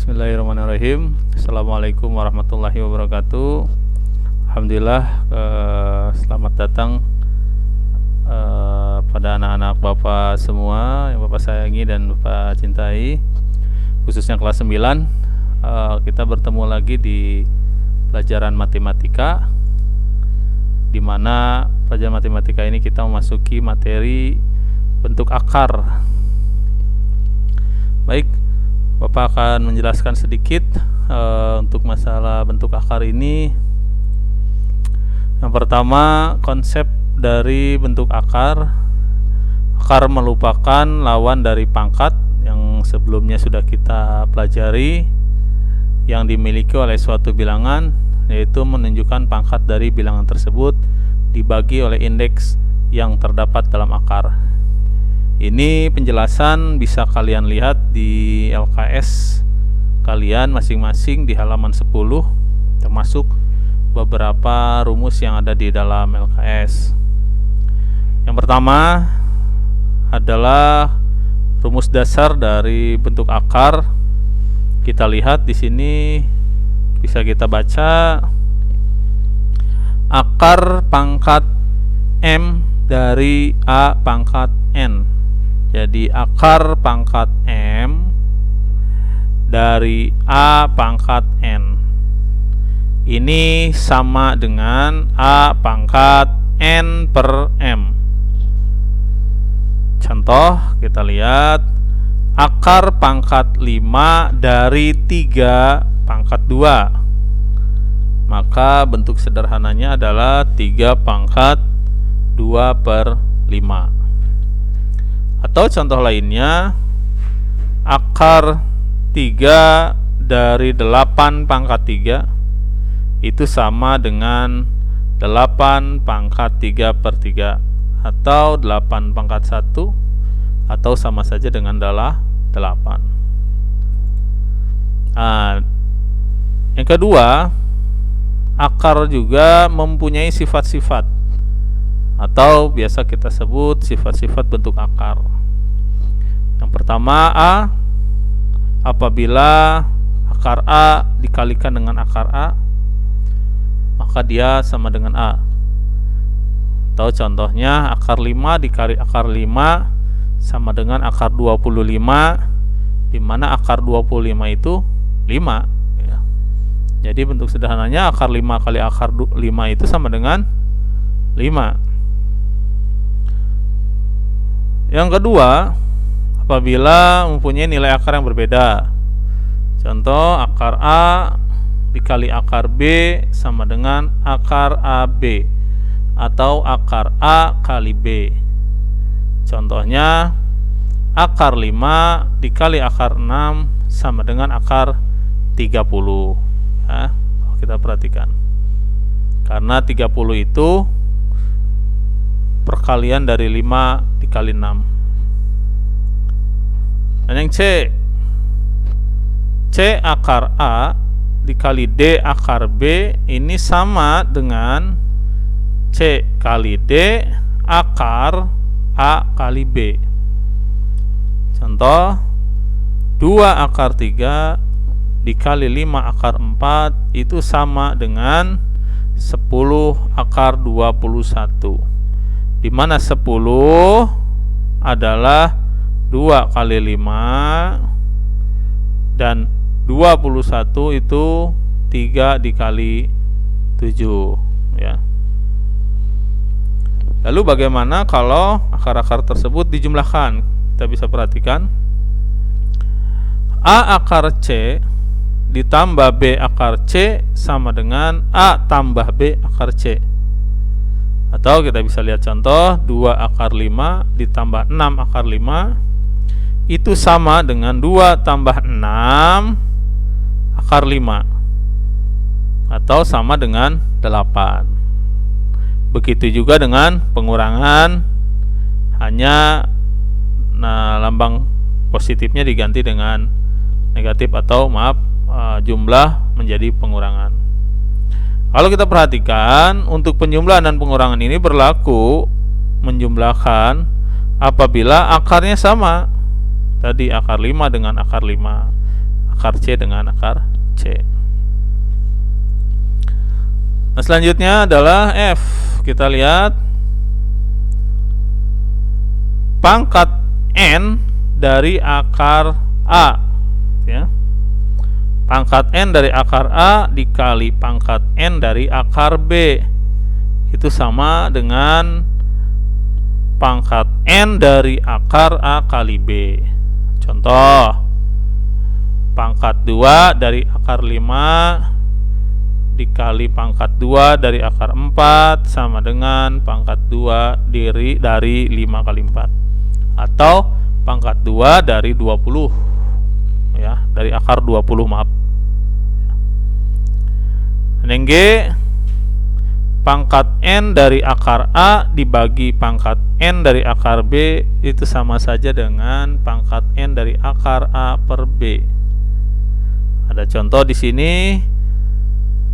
Bismillahirrahmanirrahim. Assalamualaikum warahmatullahi wabarakatuh. Alhamdulillah, selamat datang pada anak-anak Bapak semua yang Bapak sayangi dan Bapak cintai, khususnya kelas 9. Kita bertemu lagi di pelajaran matematika, di mana pelajaran matematika ini kita memasuki materi bentuk akar. Baik, Bapak akan menjelaskan sedikit untuk masalah bentuk akar ini. Yang pertama, konsep dari bentuk akar. Akar merupakan lawan dari pangkat yang sebelumnya sudah kita pelajari, yang dimiliki oleh suatu bilangan, yaitu menunjukkan pangkat dari bilangan tersebut dibagi oleh indeks yang terdapat dalam akar. Ini penjelasan bisa kalian lihat di LKS kalian masing-masing di halaman 10, termasuk beberapa rumus yang ada di dalam LKS. Yang pertama adalah rumus dasar dari bentuk akar. Kita lihat di sini bisa kita baca akar pangkat M dari A pangkat N. Jadi akar pangkat M dari A pangkat N ini sama dengan A pangkat N per M. Contoh, kita lihat akar pangkat 5 dari 3 pangkat 2. Maka bentuk sederhananya adalah 3 pangkat 2 per 5. Atau contoh lainnya, akar 3 dari 8 pangkat 3 itu sama dengan 8 pangkat 3 per 3, atau 8 pangkat 1, atau sama saja dengan 8. Nah, yang kedua, akar juga mempunyai sifat-sifat, atau biasa kita sebut sifat-sifat bentuk akar. Yang pertama, A. Apabila akar A dikalikan dengan akar A, maka dia sama dengan A. Atau contohnya, akar 5 dikali akar 5 sama dengan akar 25, di mana akar 25 itu 5 ya. Jadi bentuk sederhananya akar 5 kali akar 5 itu sama dengan 5. Yang kedua, apabila mempunyai nilai akar yang berbeda. Contoh, akar A dikali akar B sama dengan akar AB, atau akar A kali B. Contohnya, akar 5 dikali akar 6 sama dengan akar 30 ya. Kita perhatikan, karena 30 itu perkalian dari 5 dikali 6. Dan yang C akar A dikali D akar B ini sama dengan C kali D akar A kali B. Contoh, 2 akar 3 dikali 5 akar 4 itu sama dengan 10 akar 21, di mana 10 adalah 2 kali 5 dan 21 itu 3 dikali 7 ya. Lalu bagaimana kalau akar-akar tersebut dijumlahkan? Kita bisa perhatikan, A akar C ditambah B akar C sama dengan A tambah B akar C. Atau kita bisa lihat contoh, 2 akar 5 ditambah 6 akar 5 itu sama dengan 2 tambah 6 akar 5, atau sama dengan 8. Begitu juga dengan pengurangan, hanya lambang positifnya diganti dengan negatif, atau jumlah menjadi pengurangan. Kalau kita perhatikan, untuk penjumlahan dan pengurangan ini berlaku menjumlahkan apabila akarnya sama. Tadi akar 5 dengan akar 5, akar C dengan akar C. Nah, selanjutnya adalah F. Kita lihat pangkat N dari akar A, ya. Pangkat N dari akar A dikali pangkat N dari akar B itu sama dengan pangkat N dari akar A kali B. Contoh, pangkat 2 dari akar 5 dikali pangkat 2 dari akar 4 sama dengan pangkat 2 dari 5 kali 4, atau pangkat 2 dari 20, ya, dari akar 20, maaf. Yang G, pangkat N dari akar A dibagi pangkat N dari akar B itu sama saja dengan pangkat N dari akar A per B. Ada contoh di sini,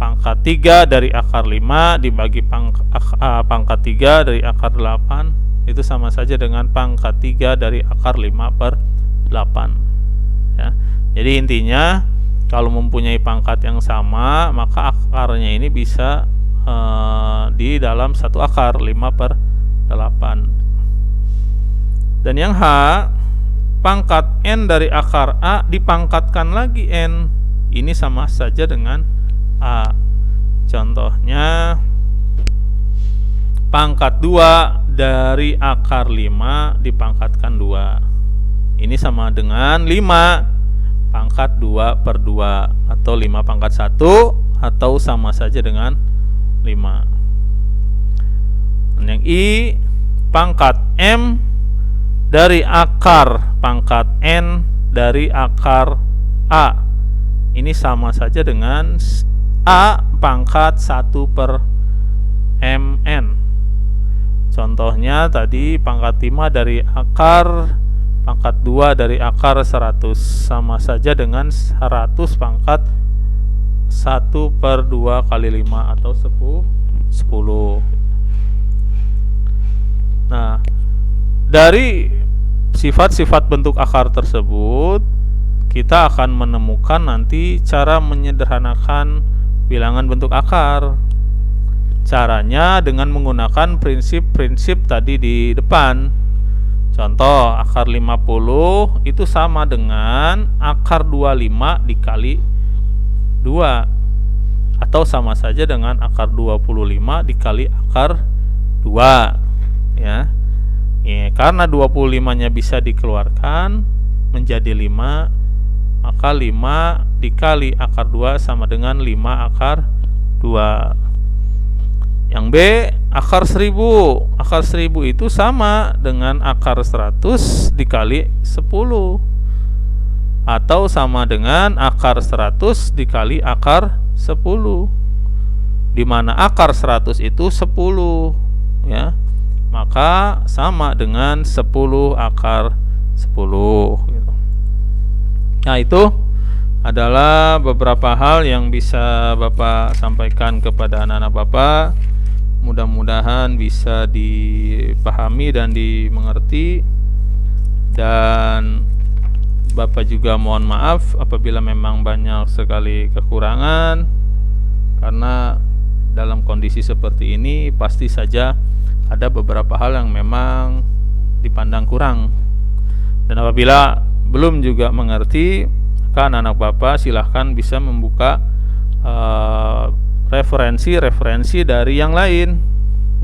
pangkat 3 dari akar 5 dibagi pangkat 3 dari akar 8 itu sama saja dengan pangkat 3 dari akar 5 per 8, ya. Jadi intinya kalau mempunyai pangkat yang sama, maka akarnya ini bisa di dalam satu akar 5 per 8. Dan yang H, pangkat N dari akar A dipangkatkan lagi N, ini sama saja dengan A. Contohnya, pangkat 2 dari akar 5 dipangkatkan 2, ini sama dengan 5 pangkat 2 per 2, atau 5 pangkat 1, atau sama saja dengan 5. Yang I, pangkat M dari akar pangkat N dari akar A, ini sama saja dengan A pangkat 1 per MN. Contohnya tadi pangkat 5 dari akar pangkat 2 dari akar 100 sama saja dengan 100 pangkat 1 per 2 kali 5 atau 10. Nah, dari sifat-sifat bentuk akar tersebut kita akan menemukan nanti cara menyederhanakan bilangan bentuk akar. Caranya dengan menggunakan prinsip-prinsip tadi di depan. Contoh, akar 50 itu sama dengan akar 25 dikali 2, atau sama saja dengan akar 25 dikali akar 2, ya. Karena 25-nya bisa dikeluarkan menjadi 5, maka 5 dikali akar 2 sama dengan 5 akar 2. Yang B, akar 1000. Akar 1000 itu sama dengan akar 100 dikali 10, atau sama dengan akar 100 dikali akar 10, di mana akar 100 itu 10, ya. Maka sama dengan 10 akar 10, gitu. Nah, itu adalah beberapa hal yang bisa Bapak sampaikan kepada anak-anak Bapak. Mudah-mudahan bisa dipahami dan dimengerti, dan Bapak juga mohon maaf apabila memang banyak sekali kekurangan, karena dalam kondisi seperti ini pasti saja ada beberapa hal yang memang dipandang kurang. Dan apabila belum juga mengerti, maka anak-anak Bapak silahkan bisa membuka referensi-referensi dari yang lain,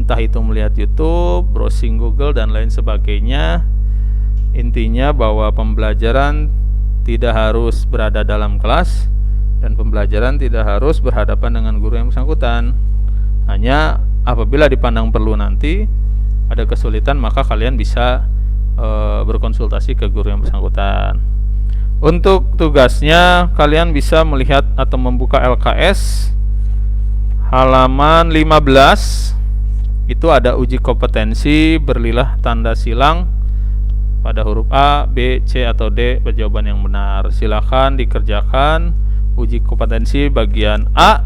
entah itu melihat YouTube, browsing Google, dan lain sebagainya. Intinya bahwa pembelajaran tidak harus berada dalam kelas, dan pembelajaran tidak harus berhadapan dengan guru yang bersangkutan. Hanya apabila dipandang perlu nanti ada kesulitan, maka kalian bisa berkonsultasi ke guru yang bersangkutan. Untuk tugasnya, kalian bisa melihat atau membuka LKS halaman 15. Itu ada uji kompetensi berlilah tanda silang pada huruf A, B, C, atau D berjawaban yang benar. Silakan dikerjakan uji kompetensi bagian A.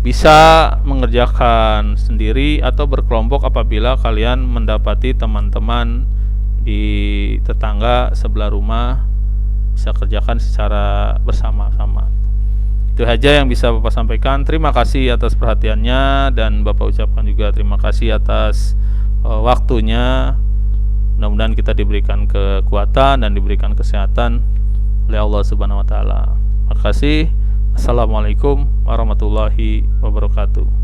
Bisa mengerjakan sendiri atau berkelompok apabila kalian mendapati teman-teman di tetangga sebelah rumah bisa kerjakan secara bersama-sama. Itu saja yang bisa Bapak sampaikan. Terima kasih atas perhatiannya, dan Bapak ucapkan juga terima kasih atas waktunya. Mudah-mudahan kita diberikan kekuatan dan diberikan kesehatan oleh Allah Subhanahu wa taala. Terima kasih. Assalamualaikum warahmatullahi wabarakatuh.